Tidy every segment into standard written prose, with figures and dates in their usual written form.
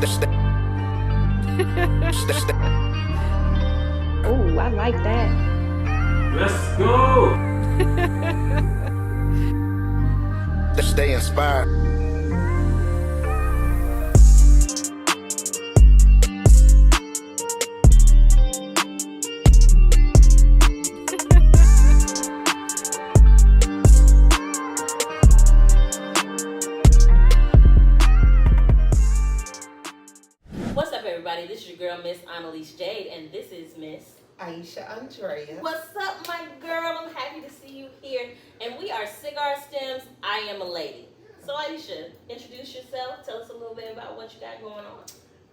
Oh, I like that. Let's go! Stay inspired. What's up, everybody? This is your girl, Miss Annalise Jade, and this is Miss Aisha Andrea. What's up, my girl? I'm happy to see you here. And we are Cigar Stems. I am a lady. So, Aisha, introduce yourself. Tell us a little bit about what you got going on.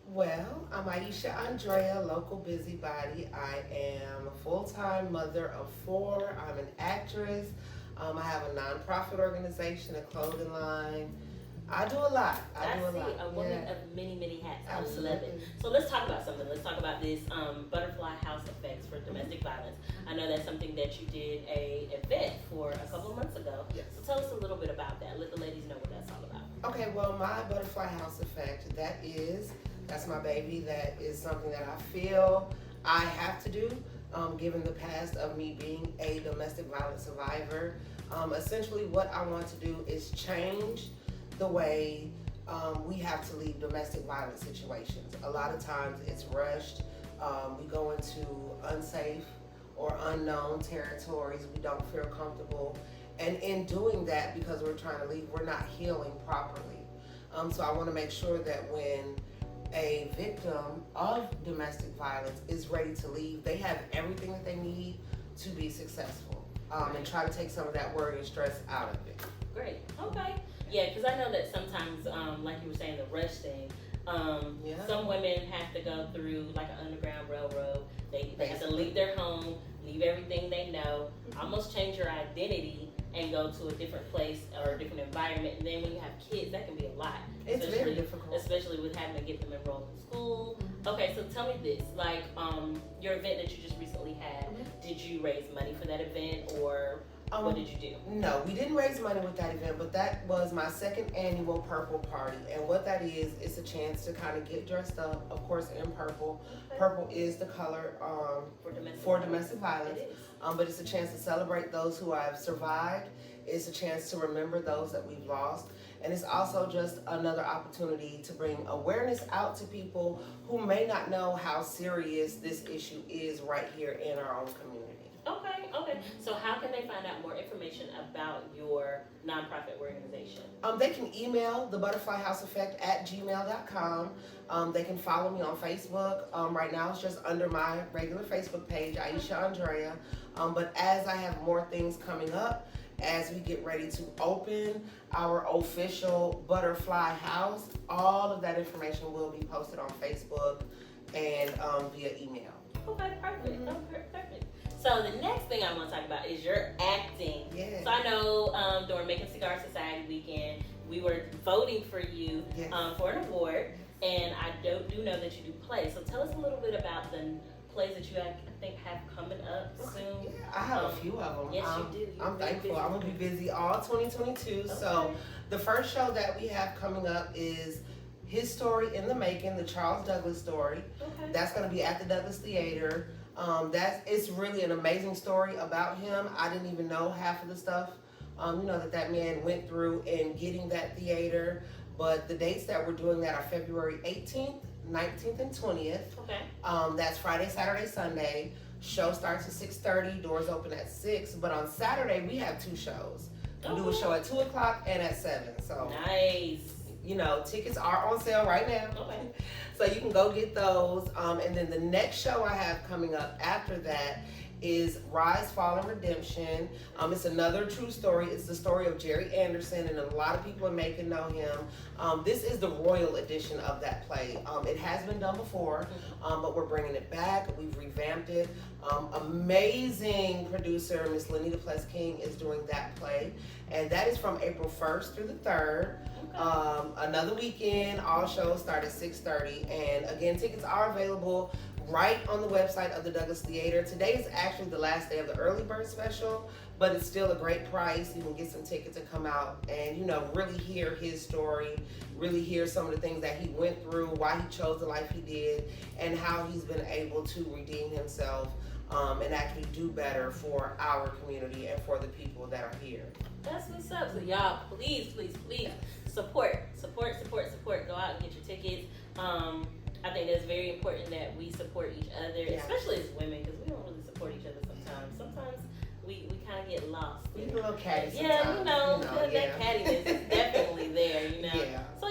Well, I'm Aisha Andrea, local busybody. I am a full-time mother of 4. I'm an actress. I have a nonprofit organization, a clothing line. I do a lot. I do a lot. A woman of many, many hats. Absolutely. I love it. So let's talk about something. Let's talk about this butterfly house effects for domestic violence. I know that's something that you did a event for a couple of months ago. Yes. So tell us a little bit about that. Let the ladies know what that's all about. Okay, well, my butterfly house effect, that's my baby. That is something that I feel I have to do, given the past of me being a domestic violence survivor. Essentially, what I want to do is change the way we have to leave domestic violence situations. A lot of times it's rushed. We go into unsafe or unknown territories. We don't feel comfortable. And in doing that, because we're trying to leave, we're not healing properly. So I want to make sure that when a victim of domestic violence is ready to leave, they have everything that they need to be successful, and try to take some of that worry and stress out of it. Great. Okay. Yeah, because I know that sometimes, like you were saying, the rush thing, some women have to go through like an underground railroad. They have to leave their home, leave everything they know, almost change your identity and go to a different place or a different environment. And then when you have kids, that can be a lot. It's very difficult. Especially with having to get them enrolled in school. Okay, so tell me this, like your event that you just recently had, did you raise money for that event or what did you do? No, we didn't raise money with that event, but that was my second annual purple party. And what that is, it's a chance to kind of get dressed up, of course, in purple. Okay. Purple is the color for domestic violence. It is. But it's a chance to celebrate those who have survived. It's a chance to remember those that we've lost. And it's also just another opportunity to bring awareness out to people who may not know how serious this issue is right here in our own community. Okay. So how can they find out more information about your nonprofit organization? They can email the Butterfly House Effect at gmail.com. They can follow me on Facebook. Right now it's just under my regular Facebook page, Aisha Andrea. But as I have more things coming up, as we get ready to open our official Butterfly House, all of that information will be posted on Facebook and via email. Okay, perfect. Perfect. So the next thing I want to talk about is your acting. Yes. So I know during Making Cigar Society weekend, we were voting for you for an award, and I do know that you do plays. So tell us a little bit about the plays that you I think have coming up soon. Yeah, I have a few of them. Yes, you do. I'm thankful. I'm going to be busy all 2022. Okay. So the first show that we have coming up is His Story in the Making, the Charles Douglas story. Okay. That's going to be at the Douglas Theater. It's really an amazing story about him. I didn't even know half of the stuff, that man went through in getting that theater. But the dates that we're doing that are February 18th, 19th, and 20th. Okay. That's Friday, Saturday, Sunday. Show starts at 6:30. Doors open at 6. But on Saturday we have 2 shows. We do a show at 2 o'clock and at 7. So nice. Tickets are on sale right now. Okay. So you can go get those. And then the next show I have coming up after that is Rise, Fall, and Redemption. It's another true story. It's the story of Jerry Anderson, and a lot of people in Macon know him. This is the royal edition of that play. It has been done before, but we're bringing it back. We've revamped it. Amazing producer, Miss Lenita Pless King, is doing that play. And that is from April 1st through the 3rd. Another weekend. All shows start at 6:30. And again, tickets are available right on the website of the Douglas Theater. Today is actually the last day of the early bird special, but it's still a great price. You can get some tickets and come out and, really hear his story, really hear some of the things that he went through why he chose the life he did, and how he's been able to redeem himself and actually do better for our community and for the people that are here. That's what's up. So y'all, please support. Go out and get your tickets. I think that's very important that we support each other, especially as women, because we don't really support each other sometimes. Sometimes we kind of get lost. We get a little catty sometimes. Yeah, that cattiness is definitely there, Yeah. So,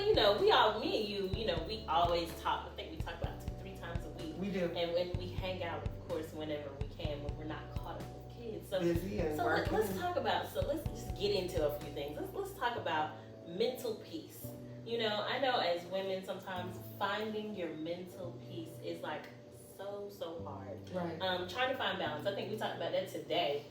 me and you, we always talk. I think we talk about 2-3 times a week. We do. And when we hang out, of course, whenever we can, when we're not caught up with kids. So, busy and working. Let's talk about, let's just get into a few things. Let's talk about mental peace. I know as women, sometimes finding your mental peace is like so hard. Right. Trying to find balance. I think we talked about that today.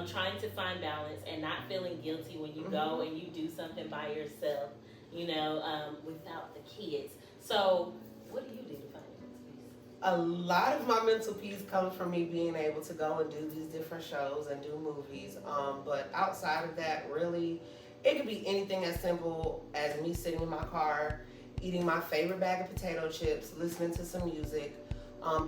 Trying to find balance and not feeling guilty when you go and you do something by yourself, without the kids. So, what do you do to find your mental peace? A lot of my mental peace comes from me being able to go and do these different shows and do movies. But outside of that, really, it could be anything as simple as me sitting in my car, eating my favorite bag of potato chips, listening to some music.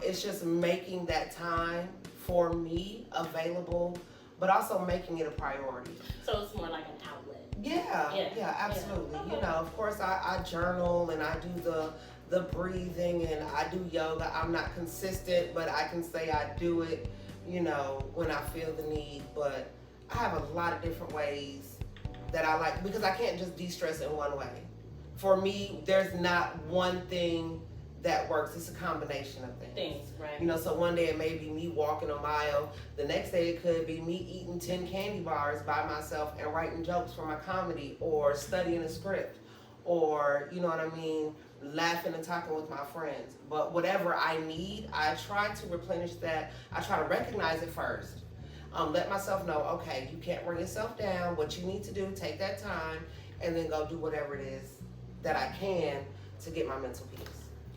It's just making that time for me available, but also making it a priority. So it's more like an outlet. Yeah, absolutely. Yeah. Okay. Of course, I journal and I do the breathing and I do yoga. I'm not consistent, but I can say I do it, when I feel the need. But I have a lot of different ways that I like, because I can't just de-stress in one way. For me, there's not one thing that works. It's a combination of things. Right. So one day it may be me walking a mile. The next day it could be me eating 10 candy bars by myself and writing jokes for my comedy, or studying a script, or, laughing and talking with my friends. But whatever I need, I try to replenish that. I try to recognize it first. Let myself know, okay, you can't bring yourself down. What you need to do, take that time, and then go do whatever it is that I can to get my mental peace.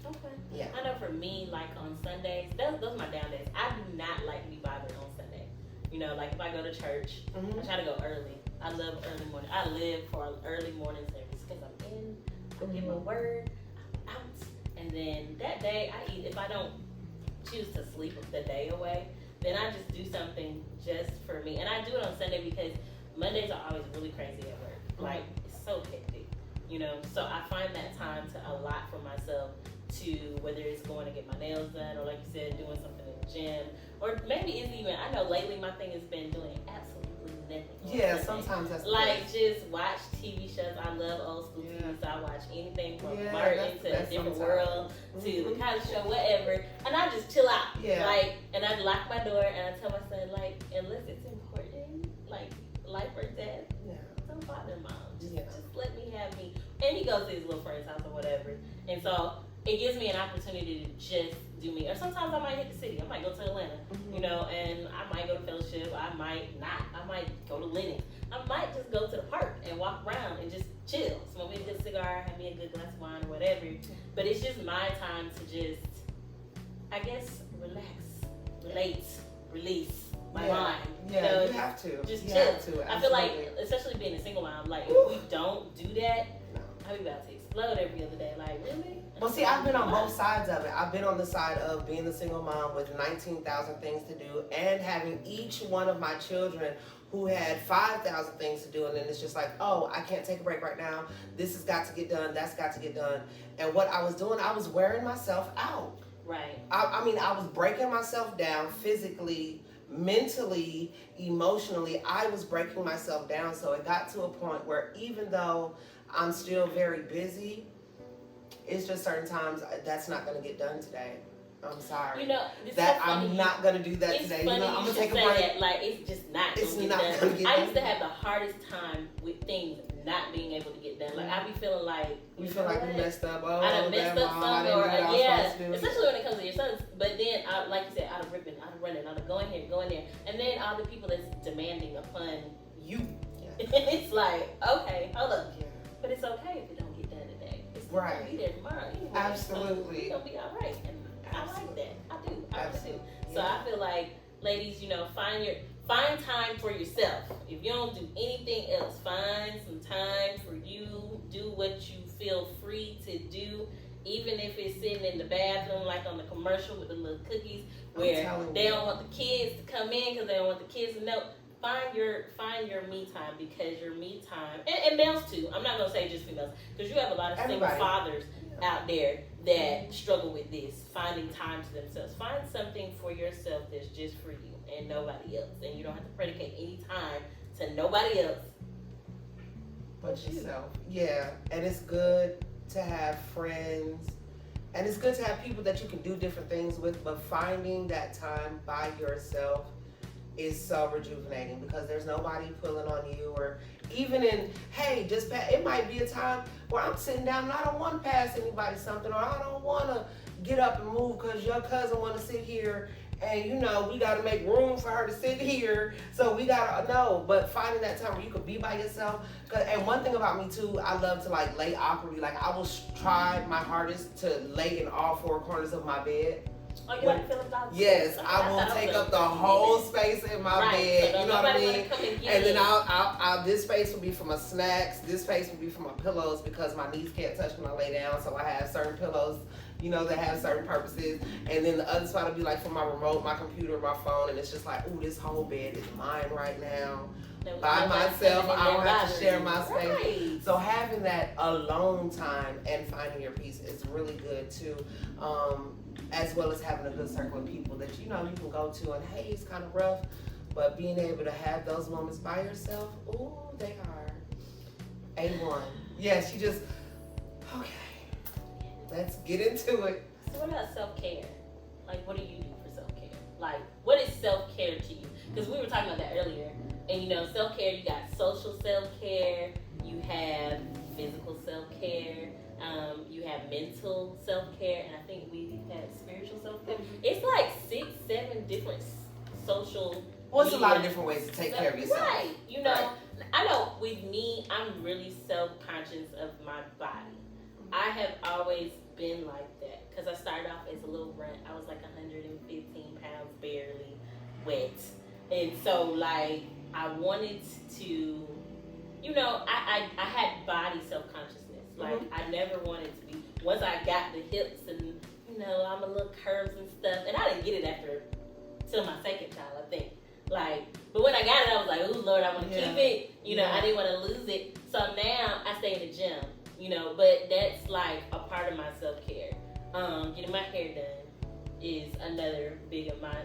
Okay. Yeah. I know for me, like on Sundays, those are my down days. I do not like to be bothered on Sunday. Like if I go to church, I try to go early. I love early morning. I live for an early morning service because I'm in, I get my word, I'm out. And then that day I eat. If I don't choose to sleep the day away, then I just do something just for me. And I do it on Sunday because Mondays are always really crazy at work. Like, it's so hectic, So I find that time to allot for myself to, whether it's going to get my nails done, or like you said, doing something in the gym, or maybe it's even, I know lately my thing has been doing absolutely nothing. Yeah, sometimes that's like just watch TV shows. I love old school TV, so I watch anything from Martin to A Different World to The College Show, whatever, and I just chill out. And I lock my door and I tell my son, unless it's important, like life or death, don't bother mom. Just let me have me. And he goes to his little friend's house or whatever, and so it gives me an opportunity to just do me. Or sometimes I might hit the city. I might go to Atlanta, and I might go to Fellowship. I might not. I might go to Lennox. I might just go to the park and walk around and just chill. Smoke me a good cigar, have me a good glass of wine or whatever. But it's just my time to just, I guess, relax, relate, release my mind. Yeah, you have to. Just you chill. have to, I feel like, especially being a single mom, if we don't do that, I'll be about to explode every other day. Like, really? Well, see, I've been on both sides of it. I've been on the side of being a single mom with 19,000 things to do, and having each one of my children who had 5,000 things to do, and then it's just like, oh, I can't take a break right now. This has got to get done. That's got to get done. And what I was doing, I was wearing myself out. Right. I was breaking myself down physically, mentally, emotionally. I was breaking myself down. So it got to a point where even though I'm still very busy, it's just certain times that's not going to get done today. I'm sorry. That so I'm not going to do that today. Funny I'm going to take a say break. That, it's just not It's gonna not get going done. to get I done. used to have the hardest time with things not being able to get done. I be feeling like you feel like you messed up. Oh, I done messed up something, or especially especially when it comes to your sons. But then, like you said, out of ripping, out of running, out of going here, going there, and then all the people that's demanding upon you. Yeah. And it's like, okay, hold up. Yeah. But it's okay if it don't get done today. It's still gonna be there tomorrow anyway. Absolutely. It's gonna be all right. And I like that. I do. I really do. Yeah. So I feel like, ladies, find time for yourself. If you don't do anything else, find some time for you. Do what you feel free to do, even if it's sitting in the bathroom, like on the commercial with the little cookies, where they don't want the kids to come in because they don't want the kids to know. Find your me time, because your me time, and males too. I'm not gonna say just females, because you have a lot of single fathers out there that struggle with this, finding time to themselves. Find something for yourself that's just for you and nobody else, and you don't have to predicate any time to nobody else but yourself. Yeah, and it's good to have friends, and it's good to have people that you can do different things with, but finding that time by yourself is so rejuvenating, because there's nobody pulling on you, or even it might be a time where I'm sitting down and I don't want to pass anybody something, or I don't want to get up and move because your cousin want to sit here, and we got to make room for her to sit here, so we got to know. But finding that time where you could be by yourself, and one thing about me too, I love to lay awkwardly. I will try my hardest to lay in all four corners of my bed. Oh, you like Philip Dollars? Yes, I will take up the whole space in my bed. So you know what I mean? And then I'll this space will be for my snacks. This space will be for my pillows, because my knees can't touch when I lay down. So I have certain pillows, that have certain purposes. And then the other spot will be for my remote, my computer, my phone. And it's just ooh, this whole bed is mine right now. By myself, I don't have to share my space. Right. So having that alone time and finding your peace is really good too. As well as having a good circle of people that you can go to, and hey, it's kind of rough, but being able to have those moments by yourself, ooh, they are A1. Yes, okay, let's get into it. So what about self-care? What do you do for self-care? What is self-care to you? Because we were talking about that earlier, and self-care, you got social self-care, you have physical self-care, you have mental self-care, and I think we had spiritual self-care. It's 6, 7 different social. Well, it's a lot of different ways to take care of yourself. Right. I know with me, I'm really self-conscious of my body. I have always been like that, because I started off as a little runt. I was 115 pounds, barely wet. And so I wanted to, I had body self-consciousness. I never wanted to be, once I got the hips and, I'm a little curves and stuff, and I didn't get it till my second child, I think. But when I got it, I was ooh, Lord, I want to keep it. I didn't want to lose it. So now I stay in the gym, but that's a part of my self-care. Getting my hair done is another big of my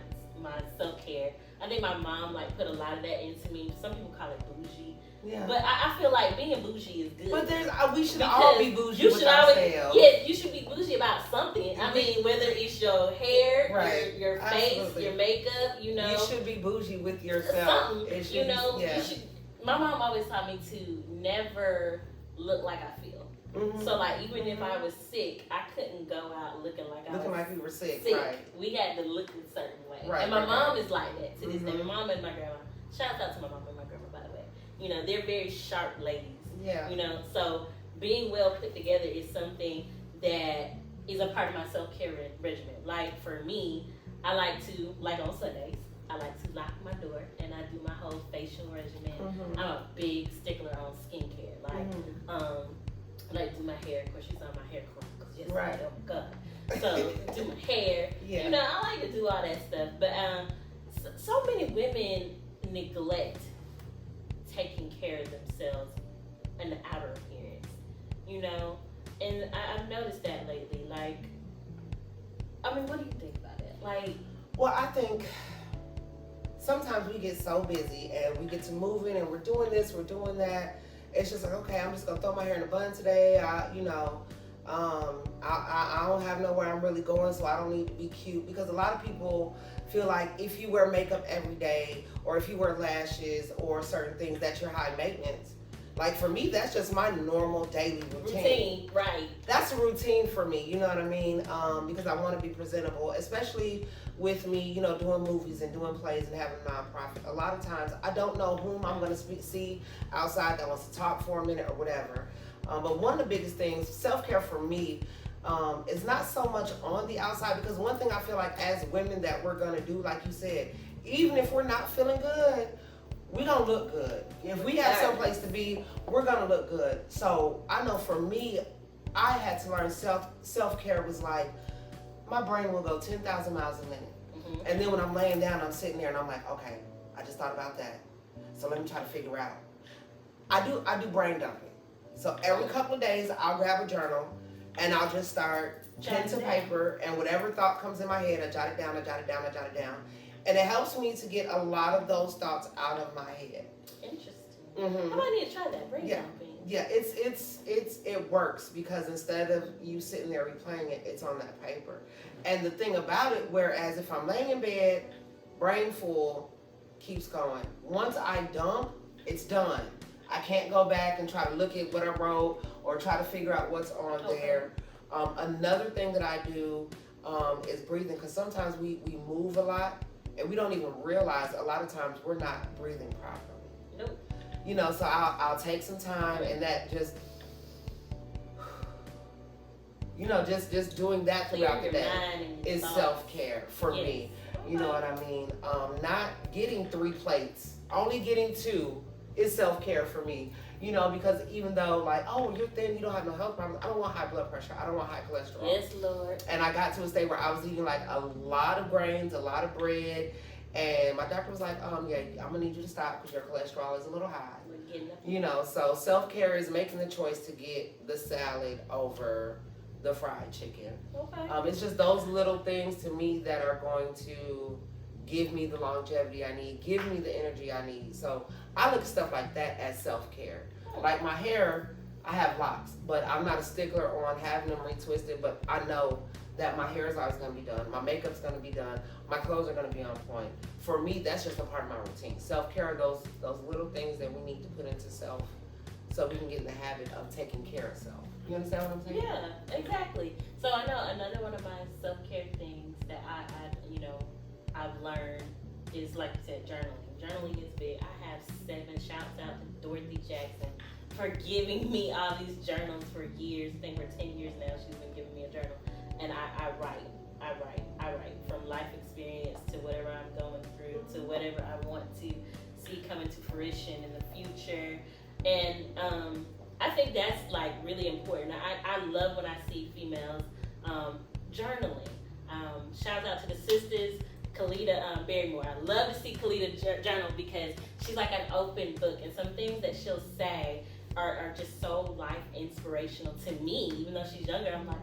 self-care. I think my mom put a lot of that into me. Some people call it bougie. Yeah. But I feel being bougie is good. But we should all be bougie with ourselves. Yes, you should be bougie about something. I mean, whether it's your hair, right, your face, your makeup, You should be bougie with yourself. Something, you should. My mom always taught me to never look like I feel. Mm-hmm. So even if I was sick, I couldn't go out looking like you were sick. Right. We had to look a certain way. Right. And my mom is like that to this day. My mom and my grandma. Shout out to my mom and my grandma, by the way. They're very sharp ladies. Yeah. So being well put together is something that is a part of my self-care regimen. For me, I like to, on Sundays, I like to lock my door and I do my whole facial regimen. Mm-hmm. I'm a big stickler on skincare. I like to do my hair. Of course, you saw my hair curl. Yes, right. Oh, God. So, do my hair. Yeah. I like to do all that stuff. But so many women neglect taking care of themselves and the outer appearance. And I've noticed that lately. What do you think about it? Well, I think sometimes we get so busy and we get to moving and we're doing this, we're doing that. It's just okay, I'm just gonna throw my hair in a bun today. I don't have nowhere I'm really going, so I don't need to be cute. Because a lot of people feel if you wear makeup every day, or if you wear lashes or certain things, that you're high maintenance. For me, that's just my normal daily routine. Right. That's a routine for me, you know what I mean? Because I want to be presentable, especially with me, doing movies and doing plays and having a nonprofit. A lot of times, I don't know whom I'm going to see outside that wants to talk for a minute or whatever. But one of the biggest things, self-care for me, is not so much on the outside, because one thing I feel as women that we're going to do, like you said, even if we're not feeling good, we're going to look good. If we have someplace to be, we're going to look good. So I know for me, I had to learn self-care was like, my brain will go 10,000 miles a minute. Mm-hmm. And then when I'm laying down, I'm sitting there and I'm like, okay, I just thought about that. So let me try to figure out. I do brain dumping. So every couple of days, I'll grab a journal and I'll just start pen to paper, and whatever thought comes in my head, I jot it down. And it helps me to get a lot of those thoughts out of my head. Interesting. Mm-hmm. I might need to try that. Brain dumping. Yeah, it works because instead of you sitting there replaying it, it's on that paper. And the thing about it, whereas if I'm laying in bed, brain full, keeps going. Once I dump, it's done. I can't go back and try to look at what I wrote or try to figure out what's on there. Another thing that I do is breathing, because sometimes we move a lot and we don't even realize a lot of times we're not breathing properly. Nope. You know, so I'll take some time, and that just, you know, just doing that throughout the day is self-care for me. You know what I mean? Not getting 3 plates, only getting 2 is self-care for me. You know, because even though like, oh, you're thin, you don't have no health problems, I don't want high blood pressure, I don't want high cholesterol. Yes, Lord. And I got to a state where I was eating like a lot of grains, a lot of bread, and my doctor was like, yeah, I'm gonna need you to stop because your cholesterol is a little high. You know, so self-care is making the choice to get the salad over the fried chicken. Okay. It's just those little things to me that are going to give me the longevity I need, give me the energy I need. So I look at stuff like that as self-care. Like my hair, I have locks, but I'm not a stickler on having them retwisted, but I know that my hair is always going to be done. My makeup's going to be done. My clothes are going to be on point. For me, that's just a part of my routine. Self-care are those little things that we need to put into self so we can get in the habit of taking care of self. You understand what I'm saying? Yeah, exactly. So I know another one of my self-care things that I've learned is, like you said, journaling. Journaling is big. I have 7 shouts out to Dorothy Jackson for giving me all these journals for years. I think for 10 years now she's been giving me a journal. And I write from life experience to whatever I'm going through to whatever I want to see coming to fruition in the future. And I think that's like really important. I love when I see females journaling. Shout out to the sisters, Kalita Barrymore. I love to see Kalita journal because she's like an open book, and some things that she'll say are just so life inspirational to me. Even though she's younger, I'm like,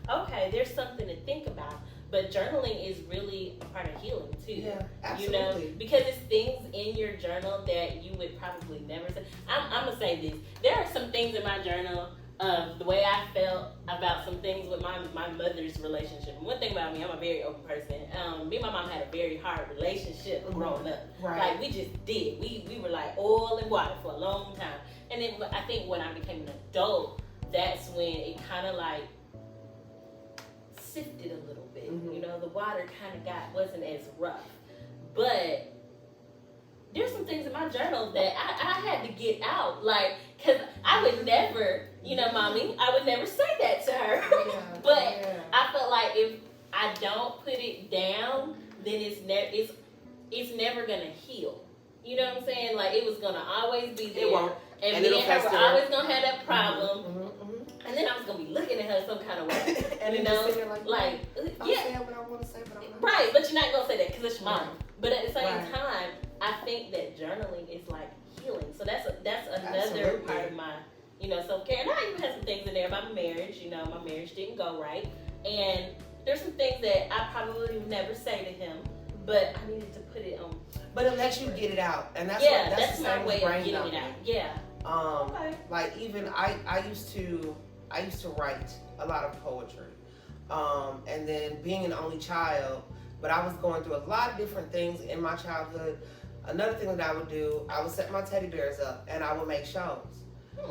okay, there's something to think about. But journaling is really a part of healing too. Yeah, absolutely. You know, because it's things in your journal that you would probably never say. I'm gonna say this. There are some things in my journal of the way I felt about some things with my mother's relationship. And one thing about me, I'm a very open person. Me and my mom had a very hard relationship growing up. Right. Like we just did. We were like oil and water for a long time. And then I think when I became an adult, that's when it kind of like sifted a little bit. Mm-hmm. You know, the water kind of wasn't as rough. But there's some things in my journal that I had to get out. Like, because I would never, you know, mommy, I would never say that to her. Yeah, But I felt like if I don't put it down, then it's never going to heal. You know what I'm saying? Like, it was going to always be there. It won't. And me and her were always going to have that problem. Mm-hmm. And then I was going to be looking at her some kind of way. And you then know? just sitting there like, I'm yeah. saying what I want to say, but I'm not. Right, but you're not going to say that because it's your mom. Right. But at the same Right. time, I think that journaling is like healing. So that's another Absolutely. part of my, you know, self-care. And I even have some things in there about marriage. You know, my marriage didn't go right. And there's some things that I probably would never say to him, but I needed to put it on. But it lets you get it out. And that's that's the my same way with of brain getting dumping. it out. Yeah. Okay. Like even I used to write a lot of poetry. And then being an only child, but I was going through a lot of different things in my childhood. Another thing that I would do, I would set my teddy bears up and I would make shows.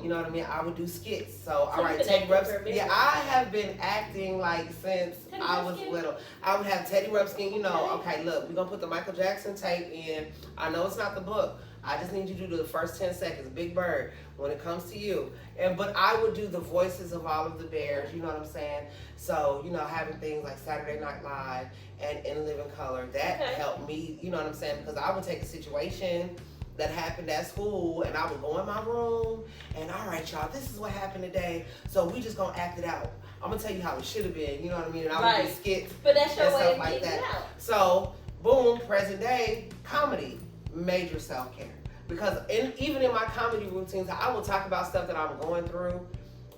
You know what I mean? I would do skits. So I write Teddy Ruxpin. Yeah, I have been acting like since I was little. I would have Teddy Ruxpin, you know, okay, look, we're going to put the Michael Jackson tape in. I know it's not the book. I just need you to do the first 10 seconds, Big Bird, when it comes to you. But I would do the voices of all of the bears, you know what I'm saying? So, you know, having things like Saturday Night Live and In Living Color, that helped me, you know what I'm saying? Because I would take a situation that happened at school, and I would go in my room and all right, y'all, this is what happened today. So we just gonna act it out. I'm gonna tell you how it should have been. You know what I mean? And I would do skits But that's your and way stuff of like getting that. it out. So boom, present day comedy, major self care. Because even in my comedy routines, I will talk about stuff that I'm going through,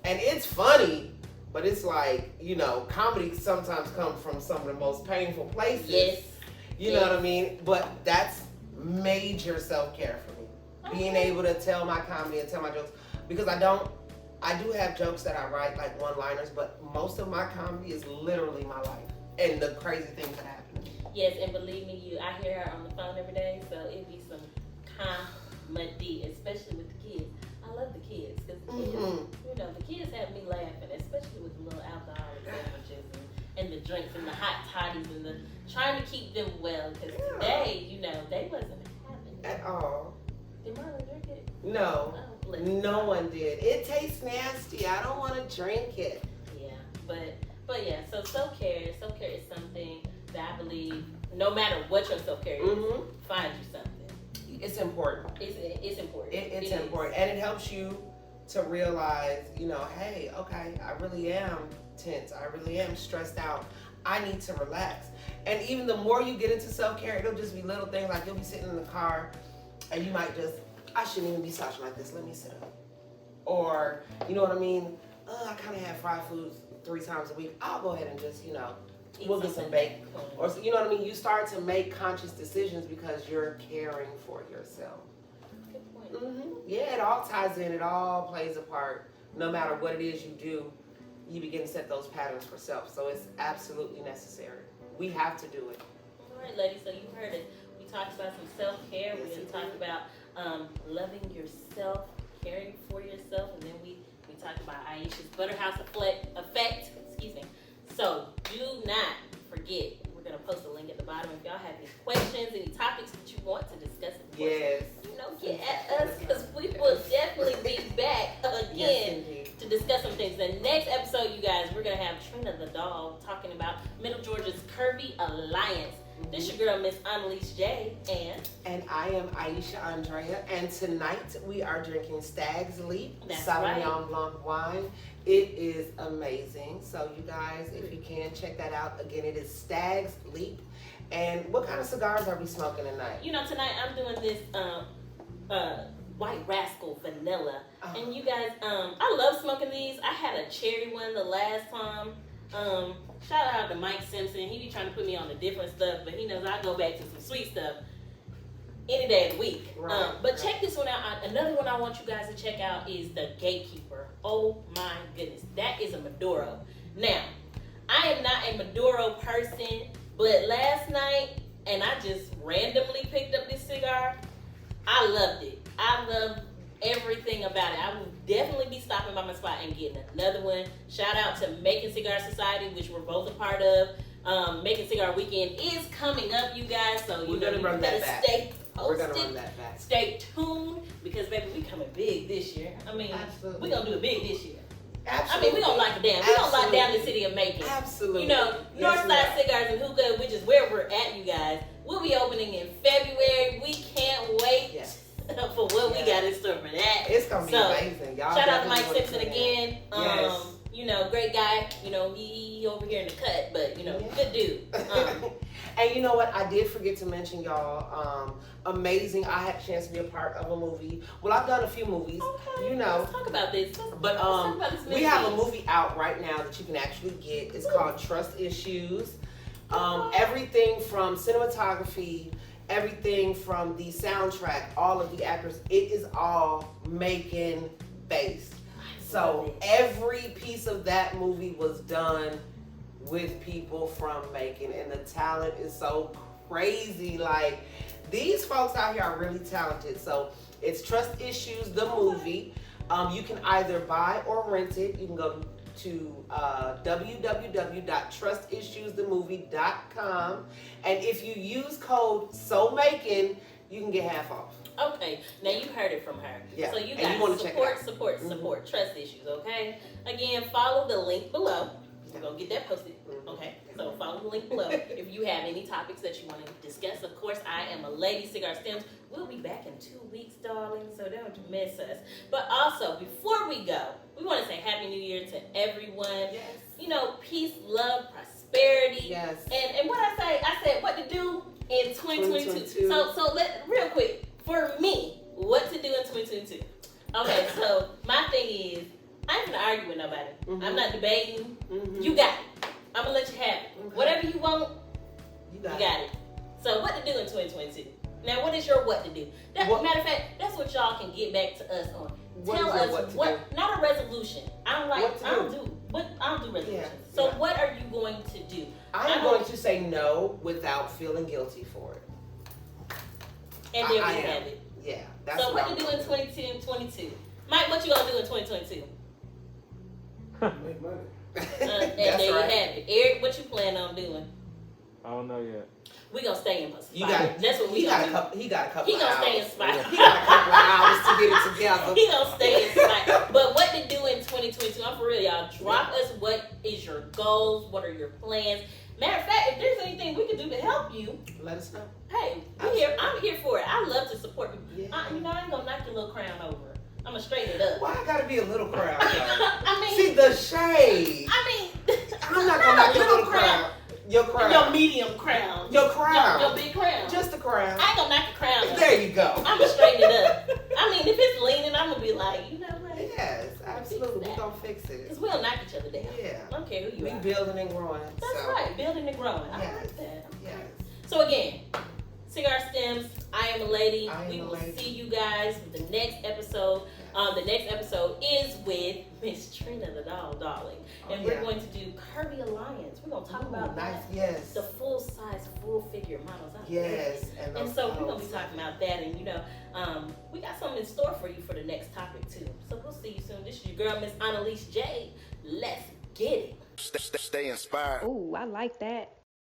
and it's funny. But it's like, you know, comedy sometimes comes from some of the most painful places. Yes. You know what I mean? But that's major self-care for me. Okay. Being able to tell my comedy and tell my jokes. Because I do have jokes that I write, like one-liners, but most of my comedy is literally my life and the crazy things that happen. Yes, and believe me, I hear her on the phone every day, so it'd be some comedy, especially with the kids. I love the kids because the kids, you know, the kids have me laughing, especially with the little alcoholic beverages and the drinks and the hot toddies and the trying to keep them well. Because today, you know, they wasn't having it At all. Did Marlon drink it? No. Oh, no one did. It tastes nasty. I don't want to drink it. Yeah, but yeah. So self-care is something that I believe, no matter what your self-care is, find you something. It's important. It's important. It's important. And it helps you to realize, you know, hey, okay, I really am tense. I really am stressed out. I need to relax. And even the more you get into self-care, it'll just be little things like you'll be sitting in the car and you might just, I shouldn't even be slouching like this. Let me sit up. Or, you know what I mean? I kind of have fried foods 3 times a week. I'll go ahead and just, you know, we'll get some bacon. Or, you know what I mean? You start to make conscious decisions because you're caring for yourself. Good point. Yeah, it all ties in. It all plays a part. No matter what it is you do, you begin to set those patterns for self. So it's absolutely necessary. We have to do it. All right, ladies. So you heard it. We talked about some self-care. Yes, we talked about loving yourself, caring for yourself, and then we talked about Aisha's Butterhouse effect. Excuse me. So do not forget, we're going to post a link at the bottom. If y'all have any questions, any topics that you want to discuss, yes, you know, get at us because we will definitely be back again to discuss some things. The next episode, you guys, we're going to have Trina the dog talking about Middle Georgia's Curvy Alliance. This your girl, Miss Annalise J. And I am Aisha Andrea. And tonight we are drinking Stag's Leap Sauvignon Blanc wine. It is amazing. So you guys, if you can, check that out. Again, it is Stag's Leap. And what kind of cigars are we smoking tonight? You know, tonight I'm doing this White Rascal Vanilla. And you guys, I love smoking these. I had a cherry one the last time. Shout out to Mike Simpson. He be trying to put me on the different stuff, but he knows I go back to some sweet stuff any day of the week. But check this one out. Another one I want you guys to check out is the Gatekeeper. Oh my goodness. That is a Maduro. Now, I am not a Maduro person, but last night, and I just randomly picked up this cigar, I loved it. I love everything about it. I will definitely be stopping by my spot and getting another one. Shout out to Making Cigar Society, which we're both a part of. Making Cigar Weekend is coming up, you guys, so you gotta stay posted. We're gonna run that back. Stay tuned because baby, we coming big this year. I mean, we're gonna do it big this year. Absolutely. I mean, we're gonna lock it down. We're gonna lock down the city of Macon. Absolutely. You know, Northside Cigars and Hookah, which is where we're at, you guys. We'll be opening in February. We can't wait. For what we got in store for that. It's gonna be amazing, y'all. Shout out to Mike Simpson again. Yes. You know, great guy. You know, he over here in the cut, but you know, good dude. And you know what? I did forget to mention, y'all. Amazing. I had a chance to be a part of a movie. Well, I've done a few movies. Okay. You know. Let's talk about this. But we have a movie out right now that you can actually get. It's called Trust Issues. Everything from cinematography, everything from the soundtrack, all of the actors, it is all Macon based. So every piece of that movie was done with people from Macon, and the talent is so crazy. Like, these folks out here are really talented. So it's Trust Issues, the movie. You can either buy or rent it. You can go to www.trustissuesthemovie.com, and if you use code SOMACON, you can get half off. Okay, now you heard it from her. Yeah. So you guys support Trust Issues, okay? Again, follow the link below. We're going to get that posted. Okay, so follow the link below if you have any topics that you want to discuss. Of course, I am a lady, Cigar Stems. We'll be back in 2 weeks, darling, so don't miss us. But also, before we go, we want to say Happy New Year to everyone. Yes. You know, peace, love, prosperity. Yes. And what I said what to do in 2022. So real quick, for me, what to do in 2022. Okay, so my thing is, I ain't gonna argue with nobody. Mm-hmm. I'm not debating. Mm-hmm. You got it. I'm gonna let you have it. Okay. Whatever you want, You you got got it. So what to do in 2022? Now, what is your what to do? Matter of fact, that's what y'all can get back to us on. What Tell is your us what to what. do? Not a resolution. I don't like. I don't do resolutions. Yeah, So yeah. what are you going to do? I'm going to say no without feeling guilty for it. And there I we am. have it. Yeah. That's So what I'm to do gonna in 2022? Mike, what you gonna do in 2022? Make money. And That's there you right. have it. Eric, what you plan on doing? I don't know yet. We gonna stay in You Inspyard. got. That's what we gonna do. He got a couple. He gonna of stay hours. inspired. He got a couple of hours to get it together. He gonna stay inspired. But what to do in 2022? I'm for real, y'all. Drop us what is your goals, what are your plans. Matter of fact, if there's anything we can do to help you, Let us know. hey, we here. I'm here for it. I love to support you. Yeah. You know, I ain't gonna knock your little crown over. I'm gonna straighten it up. Why I gotta be a little crowd? I mean, See the shade. I mean, I'm not gonna knock your little crown. Your crown. Your medium crown. Your crown. Your big crown. Just a crown. I ain't gonna knock the crown up. There you go. I'm gonna straighten it up. I mean, if it's leaning, I'm gonna be like, you know what? Yes, absolutely. We're gonna fix it. Because we'll knock each other down. Yeah. I don't care who you We are. building and growing. That's so. right. Building and growing. I Yes. like that. Yes. So again, Cigar Stems, I am a lady. I am We a will lady. see you guys with the next episode. The next episode is with Miss Trina the Doll Darling. And we're going to do Curvy Alliance. We're going to talk about nice. that. Yes. The full size, full figure models out Yes. there. And And so we're going to be talking about that. And you know, we got something in store for you for the next topic too. So we'll see you soon. This is your girl, Miss Annalise J. Let's get it. Stay inspired. Oh, I like that.